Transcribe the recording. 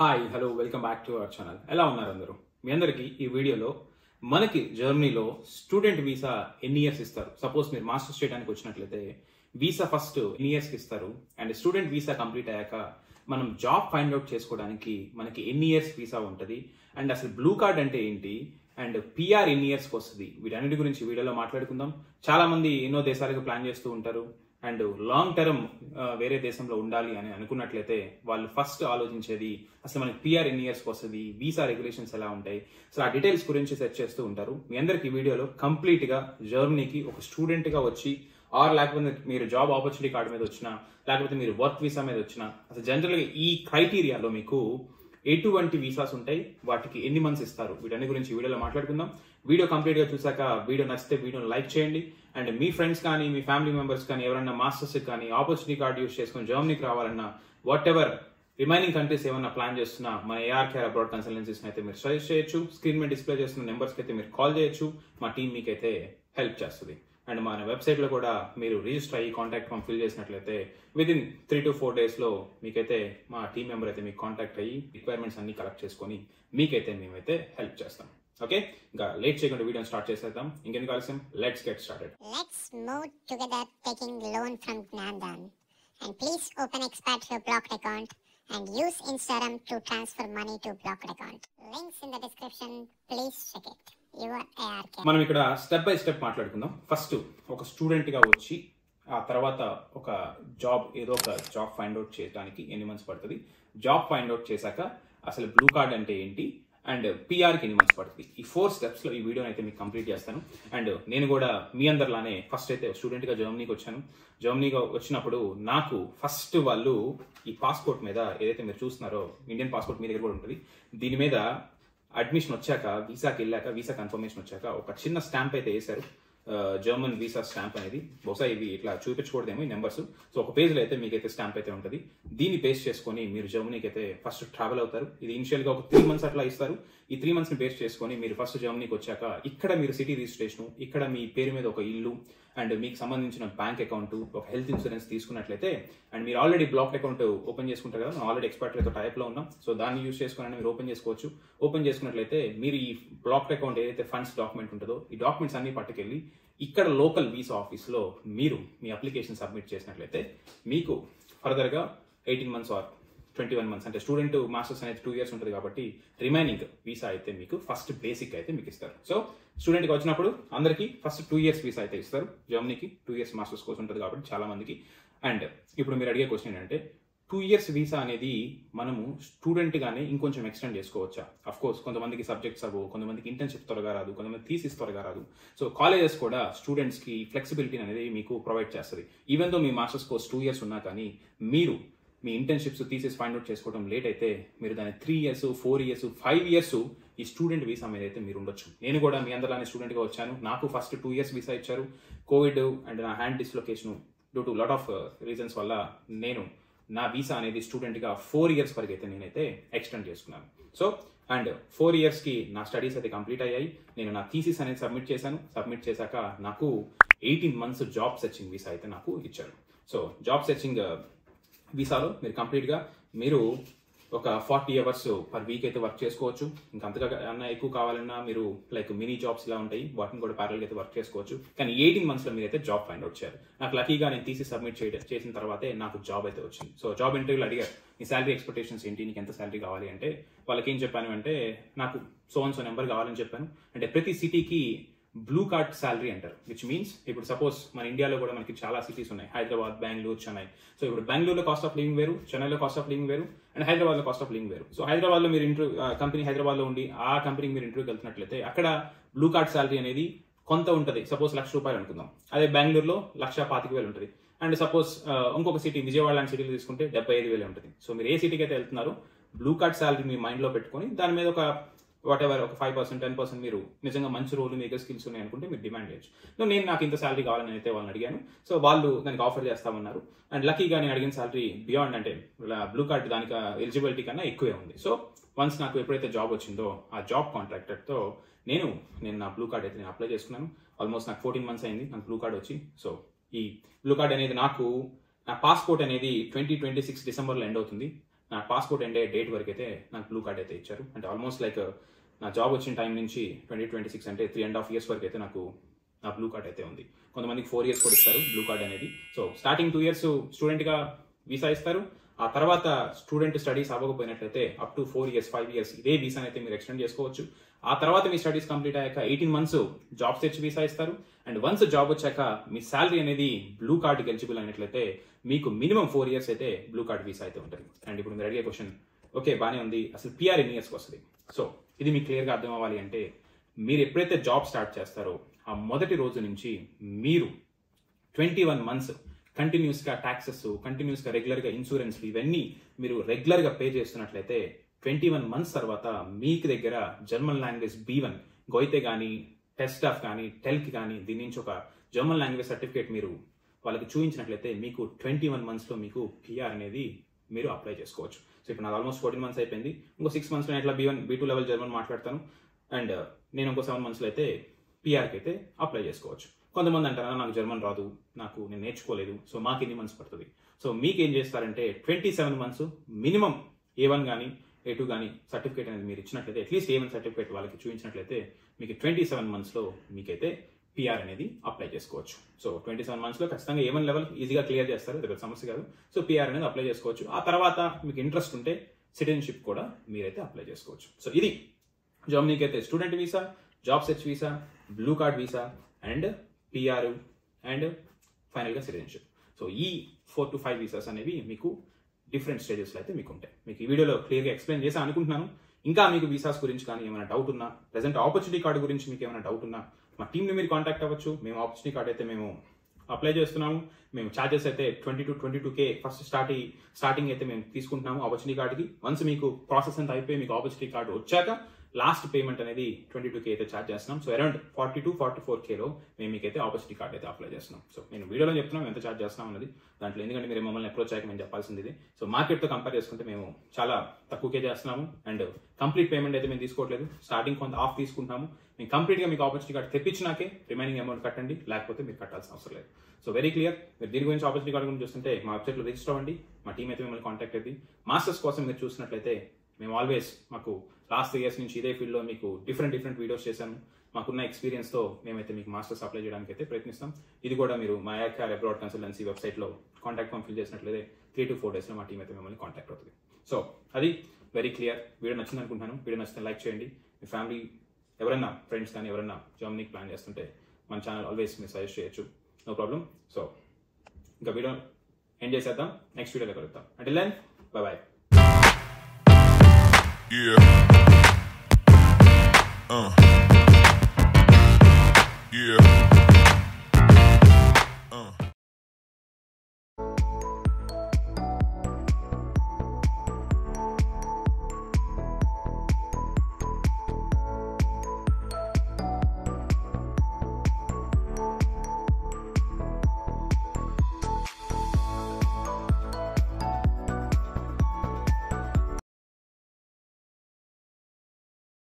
Hi hello welcome back to our channel. ఎలా ఉన్నారు అందరూ? మీ అందరికీ ఈ వీడియోలో మనకి జర్మనీలో స్టూడెంట్ వీసా ఎన్ని ఇయర్స్ ఇస్తారు. సపోజ్ మీరు మాస్టర్స్ చేయడానికి వచ్చినట్లయితే వీసా ఫస్ట్ ఎన్ని ఇయర్స్కి ఇస్తారు అండ్ స్టూడెంట్ వీసా కంప్లీట్ అయ్యాక మనం జాబ్ ఫైండ్ అవుట్ చేసుకోవడానికి మనకి ఎన్ని ఇయర్స్ వీసా ఉంటుంది అండ్ అసలు బ్లూ కార్డ్ అంటే ఏంటి అండ్ పిఆర్ ఎన్ని ఇయర్స్కి వస్తుంది, వీటన్నిటి గురించి వీడియోలో మాట్లాడుకుందాం. చాలా మంది ఎన్నో దేశాలకు ప్లాన్ చేస్తూ ఉంటారు అండ్ లాంగ్ టర్మ్ వేరే దేశంలో ఉండాలి అని అనుకున్నట్లయితే వాళ్ళు ఫస్ట్ ఆలోచించేది అసలు మనకి పిఆర్ ఎన్ని ఇయర్స్కి వస్తుంది, వీసా రెగ్యులేషన్స్ ఎలా ఉంటాయి, అసలు ఆ డీటెయిల్స్ గురించి సెర్చ్ చేస్తూ ఉంటారు. మీ అందరికి ఈ వీడియోలో కంప్లీట్ గా జర్మనీకి ఒక స్టూడెంట్ గా వచ్చి లేకపోతే మీరు జాబ్ ఆపర్చునిటీ కార్డు మీద వచ్చినా లేకపోతే మీరు వర్క్ వీసా మీద వచ్చినా అసలు జనరల్ గా ఈ క్రైటీరియాలో మీకు ఎటువంటి వీసాస్ ఉంటాయి, వాటికి ఎన్ని మంత్స్ ఇస్తారు, వీటన్ని గురించి వీడియోలో మాట్లాడుకుందాం. వీడియో కంప్లీట్ గా చూసాక వీడియో నచ్చితే వీడియోని లైక్ చేయండి అండ్ మీ ఫ్రెండ్స్ కానీ మీ ఫ్యామిలీ మెంబర్స్ కానీ ఎవరైనా మాస్టర్స్ కానీ ఆపర్చునిటీ కార్డు యూస్ చేసుకుని జర్మనీకి రావాలన్నా వాట్ ఎవర్ రిమైనింగ్ కంట్రీస్ ఏమన్నా ప్లాన్ చేస్తున్నా మన ఏఆర్ కేర్ అబ్రాడ్ కన్సల్టెన్సీస్ అయితే మీరు సజెస్ట్ చేయొచ్చు. స్క్రీన్ మీద డిస్ప్లే చేస్తున్న నెంబర్స్కి అయితే మీరు కాల్ చేయొచ్చు. మా టీం మీకైతే హెల్ప్ చేస్తుంది అండ్ మన వెబ్సైట్లో కూడా మీరు రిజిస్టర్ అయ్యి కాంటాక్ట్ ఫామ్ ఫిల్ చేసినట్లయితే విదిన్ 3 to 4 days లో మీకైతే మా టీం మెంబర్ అయితే మీకు కాంటాక్ట్ అయ్యి రిక్వైర్మెంట్స్ అన్ని కలెక్ట్ చేసుకొని మీకైతే మేమైతే హెల్ప్ చేస్తాం. ఓకే, ఇంకా లేట్ చేయకుండా వీడియో స్టార్ట్ చేసేద్దాం. ఇంకెందుకు ఆలస్యం, let's get started. Let's move together taking loan from Nandan. And please open expatriate blocked account and use Instagram to transfer money to blocked account. Links in the description. Please check it. Your ARK. మనం ఇక్కడ step by step మాట్లాడుకుందాం. First ఒక student గా వచ్చి ఆ తర్వాత ఒక job ఏదో ఒక జాబ్ ఫైండ్ అవుట్ చేయడానికి ఎన్ని మంత్స్ పడుతుంది, జాబ్ ఫైండ్ అవుట్ చేశాక అసలు బ్లూ కార్డ్ అంటే ఏంటి అండ్ పిఆర్కి ఎన్ని మంత్స్ పడుతుంది, ఈ 4 steps లో ఈ వీడియోని అయితే మీకు కంప్లీట్ చేస్తాను. అండ్ నేను కూడా మీ అందరిలానే ఫస్ట్ అయితే స్టూడెంట్ గా జర్మనీకి వచ్చాను. జర్మనీగా వచ్చినప్పుడు నాకు ఫస్ట్ వాళ్ళు ఈ పాస్పోర్ట్ మీద ఏదైతే మీరు చూస్తున్నారో ఇండియన్ పాస్పోర్ట్ మీ దగ్గర కూడా ఉంటుంది, దీని మీద అడ్మిషన్ వచ్చాక వీసాకి వెళ్ళాక వీసా కన్ఫర్మేషన్ వచ్చాక ఒక చిన్న స్టాంప్ అయితే వేశారు, జర్మన్ వీసా స్టాంప్ అనేది. బహుశా ఇవి ఇట్లా చూపించకూడదేమో ఈ నెంబర్స్. సో ఒక పేజ్లో అయితే మీకైతే స్టాంప్ అయితే ఉంటుంది. దీన్ని బేస్ చేసుకొని మీరు జర్మనీకి అయితే ఫస్ట్ ట్రావెల్ అవుతారు. ఇది ఇనిషియల్ గా ఒక 3 months అట్లా ఇస్తారు. ఈ 3 months ని బేస్ చేసుకొని మీరు ఫస్ట్ జర్మనీకి వచ్చాక ఇక్కడ మీరు సిటీ రిజిస్ట్రేషన్, ఇక్కడ మీ పేరు మీద ఒక ఇల్లు అండ్ మీకు సంబంధించిన బ్యాంక్ అకౌంట్, ఒక హెల్త్ ఇన్సూరెన్స్ తీసుకున్నట్లయితే అండ్ మీరు ఆల్రెడీ బ్లాక్ అకౌంట్ ఓపెన్ చేసుకుంటారు కదా, ఆల్రెడీ ఎక్స్పాట్రియట్ టైప్ లో ఉన్నాం. సో దాన్ని యూస్ చేసుకుని మీరు ఓపెన్ చేసుకోవచ్చు. ఓపెన్ చేసుకున్నట్లయితే మీరు ఈ బ్లాక్ అకౌంట్ ఏదైతే ఫండ్స్ డాక్యుమెంట్ ఉంటుందో ఈ డాక్యుమెంట్స్ అన్ని పట్టుకెళ్ళి ఇక్కడ లోకల్ వీసా ఆఫీస్లో మీరు మీ అప్లికేషన్ సబ్మిట్ చేసినట్లయితే మీకు ఫర్దర్గా 18 months ఆర్ 21 months అంటే స్టూడెంట్ మాస్టర్స్ అనేది 2 years ఉంటుంది కాబట్టి రిమైనింగ్ వీసా అయితే మీకు ఫస్ట్ బేసిక్ అయితే మీకు ఇస్తారు. సో స్టూడెంట్కి వచ్చినప్పుడు అందరికీ ఫస్ట్ 2 years వీసా అయితే ఇస్తారు. జర్మనీకి 2 years మాస్టర్స్ కోర్స్ ఉంటుంది కాబట్టి చాలా మందికి. అండ్ ఇప్పుడు మీరు అడిగే క్వశ్చన్ ఏంటంటే 2 years వీసా అనేది మనము స్టూడెంట్ గానే ఇంకొంచెం ఎక్స్టెండ్ చేసుకోవచ్చా? అఫ్ కోర్స్ కొంతమందికి సబ్జెక్ట్స్ అవ్వు, కొంతమందికి ఇంటర్న్షిప్ త్వరగా రాదు, కొంతమంది థీసిస్ త్వరగా రాదు. సో కాలేజెస్ కూడా స్టూడెంట్స్ కి ఫ్లెక్సిబిలిటీ అనేది మీకు ప్రొవైడ్ చేస్తుంది. ఈవెన్ దో మీ మాస్టర్స్ కోర్స్ 2 years ఉన్నా కానీ మీరు మీ ఇంటర్న్షిప్స్ థీసిస్ ఫైండ్ అవుట్ చేసుకోవడం లేట్ అయితే మీరు దాన్ని 3 years 4 years 5 years ఈ స్టూడెంట్ వీసా మీద అయితే మీరు ఉండొచ్చు. నేను కూడా మీ అందరిలానే స్టూడెంట్ గా వచ్చాను. నాకు ఫస్ట్ 2 years వీసా ఇచ్చారు. కోవిడ్ అండ్ నా hand dislocation due to lot of reasons వల్ల నేను నా వీసా అనేది స్టూడెంట్ గా 4 years వరకు అయితే నేనైతే ఎక్స్టెండ్ చేసుకున్నాను. సో అండ్ 4 years కి నా స్టడీస్ అయితే కంప్లీట్ అయ్యాయి. నేను నా థీసిస్ అనేది సబ్మిట్ చేశాను. సబ్మిట్ చేశాక నాకు 18 months జాబ్ సెర్చింగ్ వీసా అయితే నాకు ఇచ్చారు. సో జాబ్ సెర్చింగ్ వీసాలో మీరు కంప్లీట్ గా మీరు ఒక 40 hours per week అయితే వర్క్ చేసుకోవచ్చు. ఇంకా అంతగా అన్న ఎక్కువ కావాలన్నా మీరు లైక్ మినీ జాబ్స్ ఇలా ఉంటాయి, వాటిని కూడా ప్యారల్ అయితే వర్క్ చేసుకోవచ్చు. కానీ 18 months లో మీరైతే జాబ్ ఫైండ్ అవుట్ చేయాలి. నాకు లక్కీగా నేను తీసి సబ్మిట్ చేసిన తర్వాతే నాకు జాబ్ అయితే వచ్చింది. సో జాబ్ ఇంటర్వ్యూలో అడిగారు నీ శాలరీ ఎక్స్పెక్టేషన్స్ ఏంటి, నీకు ఎంత శాలరీ కావాలి అంటే వాళ్ళకి ఏం చెప్పాను అంటే నాకు సో నెంబర్ కావాలని చెప్పాను. అంటే ప్రతి సిటీకి బ్లూ కార్డ్ శాలరీ అంటారు, విచ్ మీన్స్ ఇప్పుడు సపోజ్ మన ఇండియాలో కూడా మనకి చాలా సిటీస్ ఉన్నాయి, హైదరాబాద్, బెంగళూరు, చెన్నై. సో ఇప్పుడు బెంగళూరులో కాస్ట్ ఆఫ్ లివింగ్ వేరు, చెన్నైలో కాస్ట్ ఆఫ్ లివింగ్ వేరు అండ్ హైదరాబాద్లో కాస్ట్ ఆఫ్ లివింగ్ వేరు. సో హైదరాబాద్లో మీరు కంపెనీ హైదరాబాద్లో ఉండి ఆ కంపెనీకి మీరు ఇంటర్వ్యూకి వెళ్తున్నట్లయితే అక్కడ బ్లూ కార్డ్ శాలరీ అనేది కొంత ఉంటుంది. సపోజ్ ₹1,00,000 అనుకుందాం. అదే బెంగళూరులో ₹1,25,000 ఉంటుంది. అండ్ సపోజ్ ఇంకొక సిటీ విజయవాడ లాంటి సిటీలు తీసుకుంటే 75,000 ఉంటుంది. సో మీరు ఏ సిటీకి అయితే వెళ్తున్నారో బ్లూ కార్డ్ శాలరీ మీ మైండ్ లో పెట్టుకొని దాని మీద ఒక వాట్ ఎవర్ ఒక 5% 10% మీరు నిజంగా మంచి రోల్ మీకు స్కిల్స్ ఉన్నాయి అనుకుంటే మీరు డిమాండ్ చేయొచ్చు. నేను నాకు ఇంత శాలరీ కావాలని అయితే వాళ్ళని అడిగాను. సో వాళ్ళు దానికి ఆఫర్ చేస్తామన్నారు. అండ్ లక్కీగా నేను అడిగిన శాలరీ బియాండ్ అంటే బ్లూ కార్డ్ దానికి ఎలిజిబిలిటీ కన్నా ఎక్కువే ఉంది. సో వన్స్ నాకు ఎప్పుడైతే జాబ్ వచ్చిందో ఆ జాబ్ కాంట్రాక్టర్తో నేను నా బ్లూ కార్డ్ అయితే నేను అప్లై చేసుకున్నాను. ఆల్మోస్ట్ నాకు 14 months అయింది నాకు బ్లూ కార్డ్ వచ్చి. సో ఈ బ్లూ కార్డ్ అనేది నాకు నా పాస్పోర్ట్ అనేది 2026 డిసెంబర్లో ఎండ్ అవుతుంది. నా పాస్పోర్ట్ ఎండ్ అయ్యే డేట్ వరకు అయితే నాకు బ్లూ కార్డ్ అయితే ఇచ్చారు. అంటే ఆల్మోస్ట్ లైక్ నా జాబ్ వచ్చిన టైం నుంచి 2026 అంటే 3.5 years వరకు అయితే నాకు నా బ్లూ కార్డ్ అయితే ఉంది. కొంతమందికి 4 years కూడా ఇస్తారు బ్లూ కార్డ్ అనేది. సో స్టార్టింగ్ 2 years స్టూడెంట్గా వీసా ఇస్తారు. ఆ తర్వాత స్టూడెంట్ స్టడీస్ అవ్వకపోయినట్లయితే అప్ టు 4 years 5 years ఇదే వీసాని అయితే మీరు ఎక్స్టెండ్ చేసుకోవచ్చు. ఆ తర్వాత మీ స్టడీస్ కంప్లీట్ అయ్యాక 18 months జాబ్ సెర్చ్ వీసా ఇస్తారు. అండ్ వన్స్ జాబ్ వచ్చాక మీ శాలరీ అనేది బ్లూ కార్డ్కి ఎలిజిబుల్ అయినట్లయితే మీకు మినిమం 4 years అయితే బ్లూ కార్డ్ వీసా అయితే ఉంటుంది. అండ్ ఇప్పుడు మీరు అడిగే క్వశ్చన్, ఓకే బాగానే ఉంది, అసలు పిఆర్ ఎన్ని ఇయర్స్కి వస్తుంది? సో ఇది మీకు క్లియర్గా అర్థం అవ్వాలి అంటే మీరు ఎప్పుడైతే జాబ్ స్టార్ట్ చేస్తారో ఆ మొదటి రోజు నుంచి మీరు 21 months కంటిన్యూస్గా ట్యాక్సెస్, కంటిన్యూస్గా రెగ్యులర్గా ఇన్సూరెన్స్లు ఇవన్నీ మీరు రెగ్యులర్గా పే చేస్తున్నట్లయితే 21 months తర్వాత మీకు దగ్గర జర్మన్ లాంగ్వేజ్ B1 గోయితే కానీ టెస్ట్ ఆఫ్ కానీ టెల్క్ కానీ దీని నుంచి ఒక జర్మన్ లాంగ్వేజ్ సర్టిఫికేట్ మీరు వాళ్ళకి చూపించినట్లయితే మీకు 21 monthsలో మీకు పిఆర్ అనేది మీరు అప్లై చేసుకోవచ్చు. సో ఇప్పుడు నాకు ఆల్మోస్ట్ 14 months అయిపోయింది. ఇంకో 6 monthsలో ఇట్లా B1 B2 లెవెల్ జర్మన్ మాట్లాడతాను. అండ్ నేను ఇంకో 7 monthsలో అయితే పిఆర్కి అయితే అప్లై చేసుకోవచ్చు. కొంతమంది అంటారా నాకు జర్మన్ రాదు, నేను నేర్చుకోలేదు, సో మాకు ఎన్ని మంత్స్ పడుతుంది? సో మీకు ఏం చేస్తారంటే 27 months మినిమం A1 కానీ A2 కానీ సర్టిఫికేట్ అనేది మీరు ఇచ్చినట్లయితే, అట్లీస్ట్ A1 సర్టిఫికేట్ వాళ్ళకి చూపించినట్లయితే మీకు 27 monthsలో మీకైతే పిఆర్ అనేది అప్లై చేసుకోవచ్చు. సో 27 monthsలో ఖచ్చితంగా A1 లెవెల్ ఈజీగా క్లియర్ చేస్తారు, ఇది సమస్య కాదు. సో పిఆర్ అనేది అప్లై చేసుకోవచ్చు. ఆ తర్వాత మీకు ఇంట్రెస్ట్ ఉంటే సిటిజన్షిప్ కూడా మీరైతే అప్లై చేసుకోవచ్చు. సో ఇది జర్మనీకి అయితే student visa, job search visa, blue card visa and PR and ఫైనల్గా సిటిజన్షిప్. సో ఈ 4 to 5 వీసాస్ అనేవి మీకు డిఫరెంట్ స్టేజెస్లో అయితే మీకు ఉంటాయి. మీకు ఈ వీడియోలో క్లియర్గా ఎక్స్ప్లెయిన్ చేసి అనుకుంటున్నాను. ఇంకా మీకు వీసాస్ గురించి కానీ ఏమైనా డౌట్ ఉన్నా, ప్రెసెంట్ ఆపర్చునిటీ కార్డు గురించి మీకు ఏమైనా డౌట్ ఉన్నా మా టీంని మీరు కాంటాక్ట్ అవ్వచ్చు. మేము ఆపర్చునిటీ కార్డ్ అయితే మేము అప్లై చేస్తున్నాము. మేము ఛార్జెస్ అయితే 20 to 22K ఫస్ట్ స్టార్టింగ్ అయితే మేము తీసుకుంటున్నాము ఆపర్చునిటీ కార్డుకి. వన్స్ మీకు ప్రాసెస్ అంతా అయిపోయి మీకు ఆపర్చునిటీ కార్డు వచ్చాక లాస్ట్ పేమెంట్ అనేది 22K అయితే ఛార్జ్ చేస్తున్నాం. సో అరౌండ్ 40 to 44Kలో మేము మీకైతే ఆపర్చునిటీ కార్డ్ అయితే అప్లై చేస్తున్నాం. సో నేను వీడియోలో చెప్తున్నాం ఎంత ఛార్జ్ చేస్తున్నాం అన్నది దాంట్లో, ఎందుకంటే మీరు మమ్మల్ని అప్రోచ్ అయ్యాక మేము చెప్పాల్సింది ఇది. సో మార్కెట్తో కంపేర్ చేసుకుంటే మేము చాలా తక్కువకే చేస్తున్నాము. అండ్ కంప్లీట్ పేమెంట్ అయితే మేము తీసుకోవట్లేదు, స్టార్టింగ్ కొంత ఆఫ్ తీసుకుంటాము. మేము కంప్లీట్గా మీకు ఆపర్చునిటీ కార్డ్ తెప్పించినాకే రిమైనింగ్ అమౌంట్ కట్టండి, లేకపోతే మీరు కట్టాల్సిన అవసరం లేదు. So very clear. మీరు దీని గురించి ఆపర్చునిటీ కార్డ్ గురించి చూస్తుంటే మా వెబ్సైట్లో రిజిస్టర్ అవ్వండి, మా టీం అయితే మిమ్మల్ని కాంటాక్ట్ అవుతుంది. మాస్టర్స్ కోసం మీరు చూసినట్లయితే మేము ఆల్వేస్ మాకు లాస్ట్ 3 years నుంచి ఇదే ఫీల్డ్లో మీకు డిఫరెంట్ వీడియోస్ చేశాను. మాకున్న ఎక్స్పీరియన్స్తో మేమైతే మీకు మాస్టర్స్ అప్లై చేయడానికి అయితే ప్రయత్నిస్తాం. ఇది కూడా మీరు మా ఐఆర్కేఆర్ అబ్రాడ్ కన్సల్టెన్సీ వెబ్సైట్లో కాంటాక్ట్ ఫామ్ ఫిల్ చేసినట్లయితే 3 to 4 daysలో మా టీం అయితే మిమ్మల్ని కాంటాక్ట్ అవుతుంది. సో అది వెరీ క్లియర్. వీడియో నచ్చింది అనుకుంటున్నాను. వీడియో నచ్చితే లైక్ చేయండి. మీ ఫ్యామిలీ ఎవరైనా ఫ్రెండ్స్ కానీ ఎవరైనా జర్మనీకి ప్లాన్ చేస్తుంటే మన ఛానల్ ఆల్వేస్ మీరు సజెస్ట్ చేయొచ్చు, నో ప్రాబ్లం. సో ఇంకా వీడియో ఎండ్ చేసేద్దాం, నెక్స్ట్ వీడియోలో కలుద్దాం. Until then bye bye. Yeah.